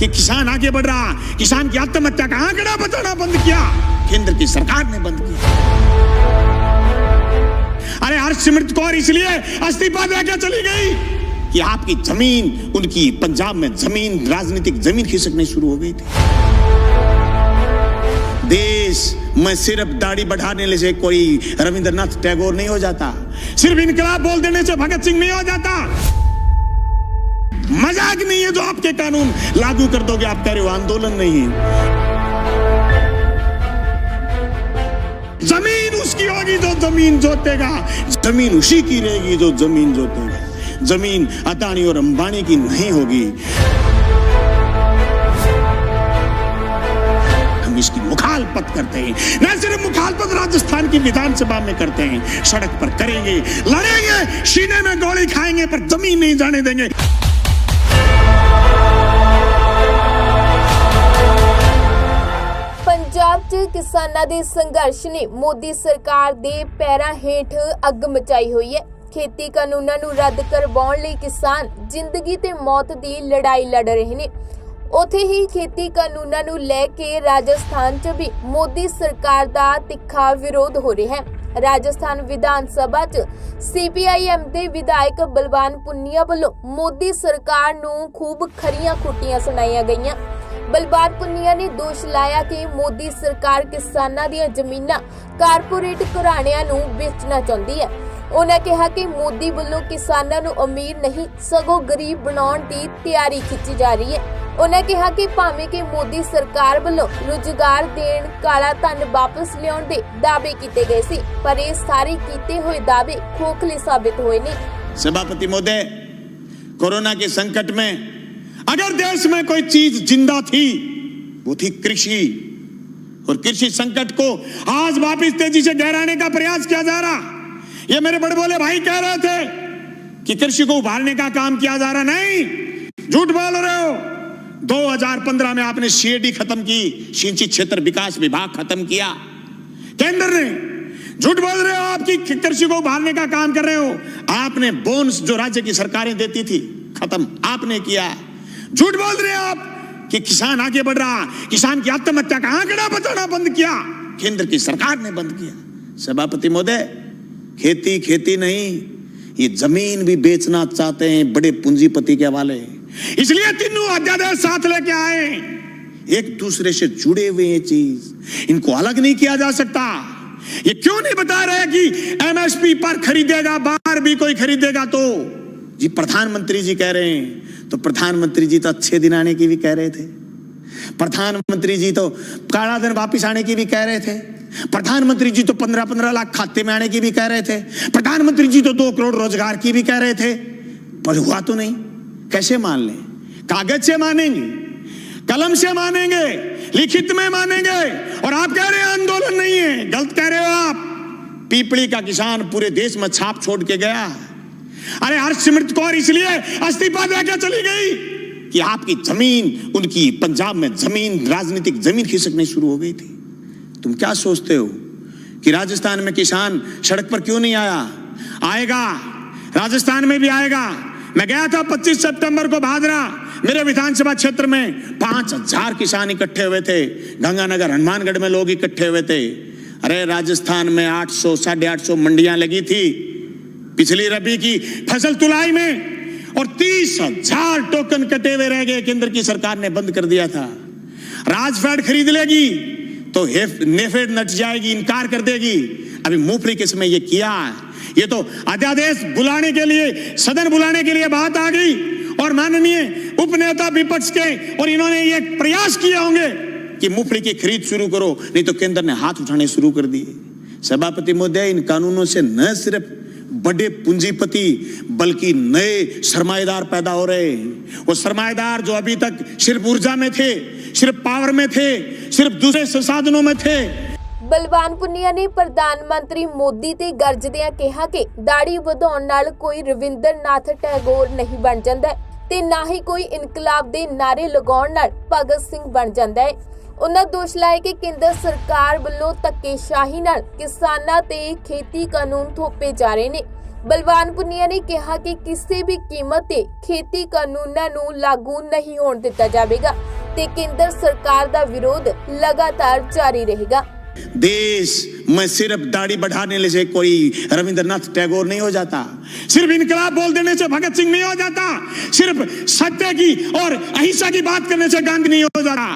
कि किसान आगे बढ़ रहा, किसान की आत्महत्या का आंकड़ा बताना बंद किया, केंद्र की सरकार ने बंद किया। अरे हरसिमरत कौर इसलिए इस्तीफा देकर चली गई कि आपकी जमीन, उनकी पंजाब में जमीन, राजनीतिक जमीन खिसकनी शुरू हो गई थी। देश में सिर्फ दाढ़ी बढ़ाने से कोई रविंद्रनाथ टैगोर नहीं हो जाता, सिर्फ इनकलाब बोल देने से भगत सिंह नहीं हो जाता। मजाक नहीं है जो आपके कानून लागू कर दोगे, आप कह रहे हो आंदोलन नहीं है। जमीन उसकी होगी जो जमीन जोतेगा, जमीन उसी की रहेगी जो जमीन जोतेगा। जमीन अदानी और अंबानी की नहीं होगी। हम इसकी मुखालफत करते हैं, न सिर्फ मुखालफत राजस्थान की विधानसभा में करते हैं, सड़क पर करेंगे, लड़ेंगे, सीने में गोली खाएंगे, पर जमीन नहीं जाने देंगे। ਪੰਜਾਬ 'ਚ ਕਿਸਾਨਾਂ ਦੇ ਸੰਘਰਸ਼ ਨੇ ਮੋਦੀ ਸਰਕਾਰ ਦੇ ਪੈਰਾਂ ਹੇਠ ਅੱਗ ਮਚਾਈ ਹੋਈ ਹੈ। ਖੇਤੀ ਕਾਨੂੰਨਾਂ ਨੂੰ ਰੱਦ ਕਰਵਾਉਣ ਲਈ ਕਿਸਾਨ ਜ਼ਿੰਦਗੀ ਤੇ ਮੌਤ ਦੀ ਲੜਾਈ ਲੜ ਰਹੇ ਨੇ। ਉੱਥੇ ਹੀ ਖੇਤੀ ਕਾਨੂੰਨਾਂ ਨੂੰ ਲੈ ਕੇ ਰਾਜਸਥਾਨ 'ਚ ਵੀ ਮੋਦੀ ਸਰਕਾਰ ਦਾ ਤਿੱਖਾ ਵਿਰੋਧ ਹੋ ਰਿਹਾ ਹੈ। ਰਾਜਸਥਾਨ ਵਿਧਾਨ ਸਭਾ 'ਚ CPIM ਦੇ ਵਿਧਾਇਕ ਬਲਵਾਨ ਪੁੰਨੀਆ ਵੱਲੋਂ ਮੋਦੀ ਸਰਕਾਰ ਨੂੰ ਖੂਬ ਖਰੀਆਂ ਖੁੱਟੀਆਂ ਸੁਣਾਈਆਂ ਗਈਆਂ। बलवान पुनिया ने दोष लाया कि मोदी सरकार किसानां ਦੀਆਂ ਜ਼ਮੀਨਾਂ कारपोरेट घराणिਆਂ ਨੂੰ ਵੇਚਣਾ ਚਾਹੁੰਦੀ ਹੈ। ਉਹਨਾਂ ਕਿਹਾ ਕਿ ਮੋਦੀ ਵੱਲੋਂ ਕਿਸਾਨਾਂ ਨੂੰ ਅਮੀਰ ਨਹੀਂ ਸਗੋਂ ਗਰੀਬ ਬਣਾਉਣ ਦੀ ਤਿਆਰੀ ਖਿੱਚੀ ਜਾ ਰਹੀ ਹੈ। ਉਹਨਾਂ ਕਿਹਾ ਕਿ ਭਾਵੇਂ ਕਿ ਮੋਦੀ ਸਰਕਾਰ ਵੱਲੋਂ ਰੁਜ਼ਗਾਰ ਦੇਣ, ਕਾਲਾ ਧਨ ਵਾਪਸ ਲਿਆਉਣ ਦੇ ਦਾਅਵੇ ਕੀਤੇ ਗਏ ਸੀ, ਪਰ ਇਹ ਸਾਰੇ ਕੀਤੇ ਹੋਏ ਦਾਅਵੇ ਖੋਖਲੇ ਸਾबित ਹੋਏ ਨੇ। सभापति महोदय, कोरोना के संकट में अगर देश में कोई चीज जिंदा थी वो थी कृषि, और कृषि संकट को आज वापस तेजी से गहराने का प्रयास किया जा रहा। ये मेरे बड़े बोले भाई कह रहे थे कि कृषि को उभारने का काम किया जा रहा, नहीं, झूठ बोल रहे हो। 2015 में आपने CAD खत्म की, सिंचित क्षेत्र विकास विभाग खत्म किया, केंद्र ने। झूठ बोल रहे हो, आपकी कृषि को उभारने का काम कर रहे हो। आपने बोनस जो राज्य की सरकारें देती थी खत्म आपने किया। झूठ बोल रहे हो आप कि किसान आगे बढ़ रहा, किसान की आत्महत्या का आंकड़ा बताना बंद किया, केंद्र की सरकार ने बंद किया। सभापति महोदय, खेती खेती नहीं, ये जमीन भी बेचना चाहते हैं बड़े पूंजीपति के हवाले। इसलिए तीनों अध्यादेश साथ लेके आए, एक दूसरे से जुड़े हुए ये चीज, इनको अलग नहीं किया जा सकता। ये क्यों नहीं बता रहे कि MSP पर खरीदेगा, बाहर भी कोई खरीदेगा तो जी प्रधानमंत्री जी कह रहे हैं, तो प्रधानमंत्री जी तो अच्छे दिन आने की भी कह रहे थे, प्रधानमंत्री जी तो काला धन वापिस आने की भी कह रहे थे, प्रधानमंत्री जी तो 15-15 लाख खाते में आने की भी कह रहे थे, प्रधानमंत्री जी तो 2 करोड़ रोजगार की भी कह रहे थे, पर हुआ तो नहीं। कैसे मान लें? कागज से मानेंगे, कलम से मानेंगे, लिखित में मानेंगे, और आप कह रहे हैं आंदोलन नहीं है। गलत कह रहे हो आप। पीपली का किसान पूरे देश में छाप छोड़ के गया। अरे हरसिमरत कौर इसलिए इस्तीफा देकर चली गई कि आपकी जमीन, उनकी पंजाब में जमीन, राजनीतिक जमीन खिसकनी शुरू हो गई थी। तुम क्या सोचते हो कि राजस्थान में किसान सड़क पर क्यों नहीं आया? आएगा, राजस्थान में भी आएगा। मैं गया था 25 सितंबर को भादरा, मेरे विधानसभा क्षेत्र में 5000 किसान इकट्ठे हुए थे। गंगानगर, हनुमानगढ़ में लोग इकट्ठे हुए थे। अरे राजस्थान में 800 850 मंडियां लगी थी पिछली रबी की फसल तुलाई में, और 30,000 टोकन कटे हुए रह गए, केंद्र की सरकार ने बंद कर दिया था। राजफेड खरीद लेगी तो नेफेड नट जाएगी, इनकार कर देगी। अभी मूंगफली के समय ये किया, ये तो अध्यादेश बुलाने के लिए, सदन बुलाने के लिए बात आ गई, और माननीय उपनेता विपक्ष के और इन्होंने ये प्रयास किए होंगे कि मूंगफली की खरीद शुरू करो, नहीं तो केंद्र ने हाथ उठाने शुरू कर दिए। सभापति महोदय, इन कानूनों से न सिर्फ बड़े पूंजीपति बल्कि नए सरमाएदार पैदा हो रहे हैं। वो सरमाएदार जो अभी तक सिर्फ ऊर्जा में थे, सिर्फ पावर में थे, सिर्फ दूसरे संसाधनों में थे। बलवान पुनिया ने प्रधानमंत्री मोदी ते गरजदियां कहा कि दाढ़ी ਵਧਾਉਣ ਨਾਲ कोई रविंद्रनाथ टैगोर नहीं बन जाता ते ना ही कोई इनकलाब दे नारे लगाउण नाल भगत सिंह बन जाता है। उन्होंने दोष लाया कि केंद्र सरकार ਵੱਲੋਂ ਧੱਕੇਸ਼ਾਹੀ ਨਾਲ किसानां ते खेती कानून थोपे जा रहे ने। ਬਲਵਾਨ ਪੁਨੀਆ ਨੇ ਕਿਹਾ ਕਿ ਕਿਸੇ ਵੀ ਕੀਮਤ ਤੇ ਖੇਤੀ ਕਾਨੂੰਨਾਂ ਨੂੰ ਲਾਗੂ ਨਹੀਂ ਹੋਣ ਦਿੱਤਾ ਜਾਵੇਗਾ ਤੇ ਕੇਂਦਰ ਸਰਕਾਰ ਦਾ ਵਿਰੋਧ ਲਗਾਤਾਰ ਜਾਰੀ ਰਹੇਗਾ। देश में सिर्फ दाढ़ी बढ़ाने से कोई रविंद्रनाथ टैगोर नहीं हो जाता, सिर्फ इनकलाब बोल देने से भगत सिंह नहीं हो जाता, सिर्फ सत्य की और अहिंसा की बात करने से गांधी नहीं हो जाता।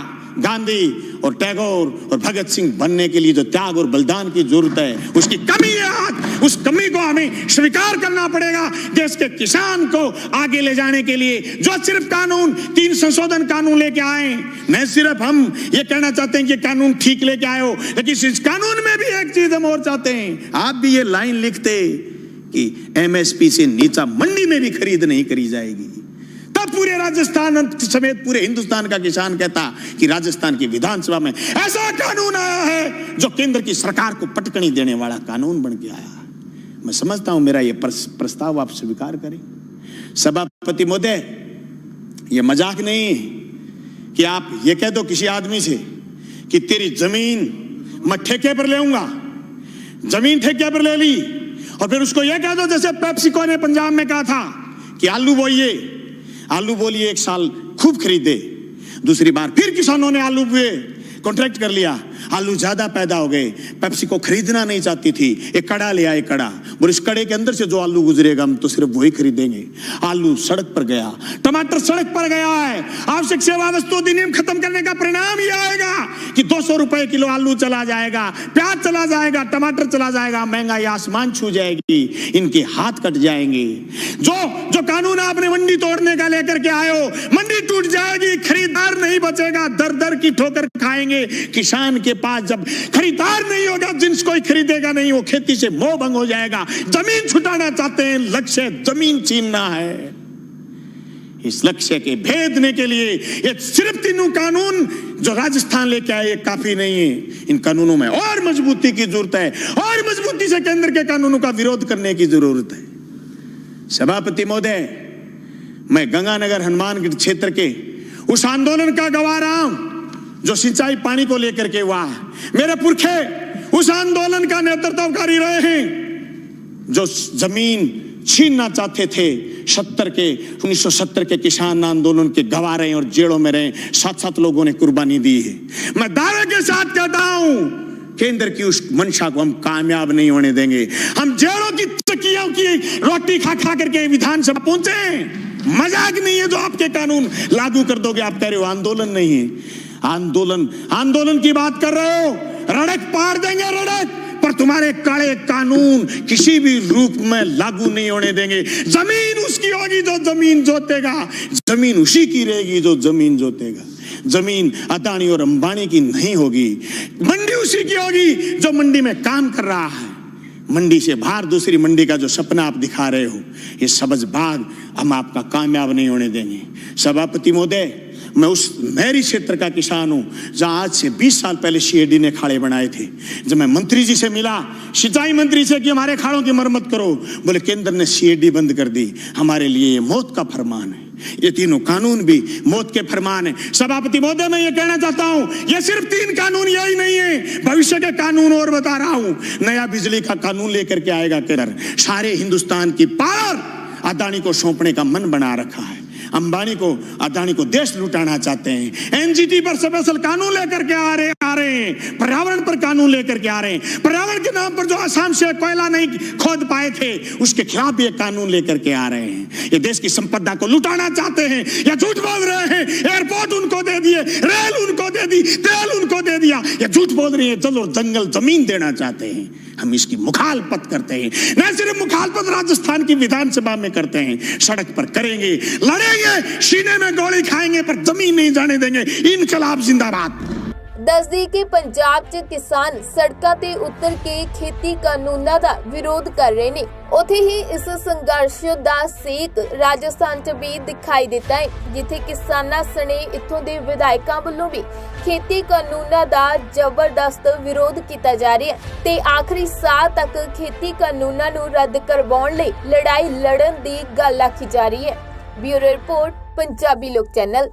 गांधी और टैगोर और भगत सिंह बनने के लिए जो त्याग और बलिदान की जरूरत है, उसकी कमी है आज। उस कमी को हमें स्वीकार करना पड़ेगा। देश के किसान को आगे ले जाने के लिए जो सिर्फ कानून 3 संशोधन कानून लेके आए, नहीं सिर्फ हम ये कहना चाहते हैं कि कानून ठीक लेके आए हो, लेकिन इस कानून में भी एक चीज हम और चाहते हैं। आप भी ये लाइन लिखते कि एमएसपी से नीचा मंडी में भी खरीद नहीं करी जाएगी, तब पूरे राजस्थान समेत पूरे हिंदुस्तान का किसान कहता कि राजस्थान की विधानसभा में ऐसा कानून आया है जो केंद्र की सरकार को पटकनी देने वाला कानून बन के आया। मैं समझता हूं मेरा यह प्रस्ताव आप स्वीकार करें। सभापति महोदय, यह मजाक नहीं है कि आप ये कह दो किसी आदमी से कि तेरी जमीन मैं ठेके पर ले आऊंगा, जमीन ठेके पर ले ली, और फिर उसको यह कह दो जैसे पेप्सिको ने पंजाब में कहा था कि आलू बोइए, आलू बोलिए 1 साल खूब खरीदे, दूसरी बार फिर किसानों ने आलू बोए, कॉन्ट्रैक्ट कर लिया, आलू ज्यादा पैदा हो गए, पेप्सिको खरीदना नहीं चाहती थी, एक कड़ा ले आए, कड़ा और इस कड़े के अंदर से जो आलू गुजरेगा हम तो सिर्फ वही खरीदेंगे। आलू सड़क पर गया, टमाटर सड़क पर गया है। आवश्यक सेवा वस्तु अधिनियम खत्म करने का परिणाम यह आएगा कि 200 रुपए किलो आलू चला जाएगा, प्याज चला जाएगा, टमाटर चला जाएगा, महंगाई आसमान छू जाएगी, इनके हाथ कट जाएंगे। जो कानून आपने मंडी तोड़ने का लेकर के आए हो, मंडी टूट जाएगी, खरीदार नहीं बचेगा, दर दर की ठोकर खाएंगे। किसान के पास जब खरीदार नहीं होगा, जिन्स कोई खरीदेगा नहीं, वो खेती से मोह भंग हो जाएगा। जमीन छुटाना चाहते हैं, लक्ष्य जमीन छीनना है। इस लक्ष्य के भेदने के लिए ये सिर्फ 3 कानून जो राजस्थान लेके आए ये काफी नहीं है। इन कानूनों में और मजबूती की जरूरत है, और मजबूती से केंद्र के कानूनों का विरोध करने की जरूरत है। सभापति महोदय, मैं गंगानगर हनुमानगढ़ क्षेत्र के उस आंदोलन का गवाह रहा हूं जो सिंचाई पानी को लेकर के हुआ। मेरे पुरखे उस आंदोलन का नेतृत्वकारी रहे हैं जो जमीन छीनना चाहते थे। 1970 के किसान आंदोलन के गवाह रहे और जेलों में रहे, 7 लोगों ने कुर्बानी दी है। मैं दावे के साथ कहता हूं, केंद्र की उस मंशा को हम कामयाब नहीं होने देंगे। हम जेलों की चक्कियों की रोटी खा खा करके विधानसभा पहुंचे। मजाक नहीं है जो आपके कानून लागू कर दोगे। आप कह रहे हो आंदोलन नहीं है, आंदोलन की बात कर रहे हो, रड़क पार देंगे रड़क, पर तुम्हारे काले कानून किसी भी रूप में लागू नहीं होने देंगे। जमीन उसकी होगी जो जमीन जोतेगा, जमीन उसी की रहेगी जो जमीन जोतेगा। जमीन अदानी और अंबानी की नहीं होगी, मंडी उसी की होगी जो मंडी में काम कर रहा है। मंडी से बाहर दूसरी मंडी का जो सपना आप दिखा रहे हो, ये सबज बाग हम आपका कामयाब नहीं होने देंगे। सभापति महोदय, मैं उस मेरी क्षेत्र का किसान हूं जहां आज से 20 साल पहले सीएडी ने खाड़े बनाए थे। जब मैं मंत्री जी से मिला, सिंचाई मंत्री से कि हमारे खाड़ों की मरम्मत करो, बोले केंद्र ने सीएडी बंद कर दी, हमारे लिए ये मौत का फरमान है। ये 3 कानून भी मौत के फरमान है। सभापति महोदय, मैं ये कहना चाहता हूं, ये सिर्फ 3 कानून यही नहीं है, भविष्य के कानून और बता रहा हूं। नया बिजली का कानून लेकर के आएगा केंद्र। सारे हिंदुस्तान की पावर अदानी को सौंपने का मन बना रखा है। अंबानी को, अदानी को देश लुटाना चाहते हैं। एनजीटी पर स्पेशल कानून लेकर के आ रहे हैं। पर्यावरण पर कानून लेकर के आ रहे हैं। पर्यावरण के नाम पर जो असम से कोयला नहीं खोद पाए थे, उसके खिलाफ भी एक कानून लेकर के आ रहे हैं। ये देश की संपदा को लुटाना चाहते हैं या झूठ बोल रहे हैं। एयरपोर्ट उनको दे दिए, रेल उनको दे दी, तेल उनको दे दिया, ये झूठ बोल रही है। जल और जंगल जमीन देना चाहते हैं। हम इसकी मुखालफत करते हैं। न सिर्फ मुखालफत राजस्थान की विधानसभा में करते हैं, सड़क पर करेंगे, लड़ेंगे, सीने में गोली खाएंगे, पर जमीन नहीं जाने देंगे। इनकलाब जिंदाबाद। दस दी कि पंजाब 'ਚ किसान सड़कों ते उतर के खेती कानूनों का विरोध कर रहे ने, उत्थे ही इस संघर्ष का सेक राजस्थान 'ਚ भी दिखाई देता है, जिथे किसानां सने इत्थों दे विधायकों वालों भी खेती कानूनों का जबरदस्त विरोध किया जा रहा है ते आखिरी साह तक खेती कानूनों नूं रद्द करवाउण लई लड़ाई लड़न की गल आखी जा रही है। ब्यूरो रिपोर्ट, पंजाबी लोक चैनल।